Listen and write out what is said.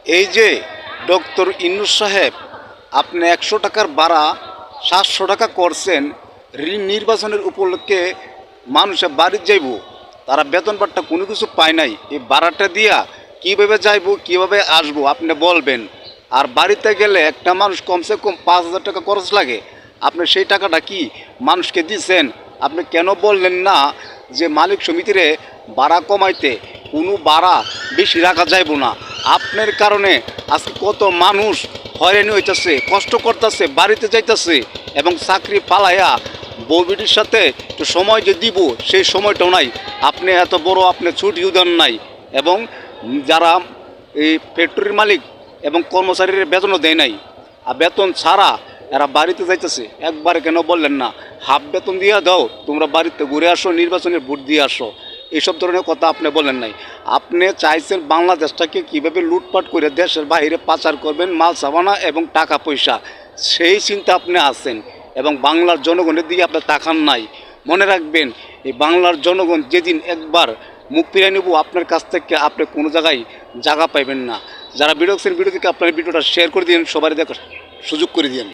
এই যে ডক্টর ইন্নুস সাহেব, আপনি 100 টাকার ভাড়া 700 টাকা করছেন। নির্বাচনের উপলক্ষে মানুষের বাড়ি যাইব, তারা বেতন ভাট্টা কোনো কিছু পায় নাই। এই ভাড়াটা দিয়া কীভাবে যাইব, কীভাবে আসবো আপনি বলবেন। আর বাড়িতে গেলে একটা মানুষ কমসে কম 5,000 টাকা খরচ লাগে। আপনি সেই টাকাটা কি মানুষকে দিচ্ছেন? আপনি কেন বললেন না যে মালিক সমিতিরে ভাড়া কমাইতে, কোনো ভাড়া বেশি রাখা যাইব না? আপনার কারণে আজকে কত মানুষ হয়রানি হইতেছে, কষ্ট করতেছে, বাড়িতে যাইতেছে এবং চাকরি পালাইয়া বউবিটির সাথে একটু সময় যে দিব সেই সময়টাও নাই। আপনি এত বড় আপনি ছুটিও দেন নাই এবং যারা এই ফ্যাক্টরির মালিক এবং কর্মচারীর বেতনও দেয় নাই। আর বেতন ছাড়া এরা বাড়িতে যাইতেছে। একবারে কেন বললেন না হাফ বেতন দিয়ে দাও, তোমরা বাড়িতে ঘুরে আসো, নির্বাচনের ভোট দিয়ে আসো? এইসব ধরনের কথা আপনি বলেন নাই। আপনি চাইছেন বাংলাদেশটাকে কীভাবে লুটপাট করে দেশের বাইরে পাচার করবেন, মাল সাবানা এবং টাকা পয়সা, সেই চিন্তা আপনি আছেন এবং বাংলার জনগণের দিকে আপনি তাকান নাই। মনে রাখবেন, এই বাংলার জনগণ যেদিন একবার মুখ ফিরিয়ে নেব আপনার কাছ থেকে, আপনি কোনো জায়গায় জায়গা পাইবেন না। যারা ভিডিও দেখছেন, ভিডিও থেকে আপনার ভিডিওটা শেয়ার করে দিন, সবাই দেখার সুযোগ করে দিন।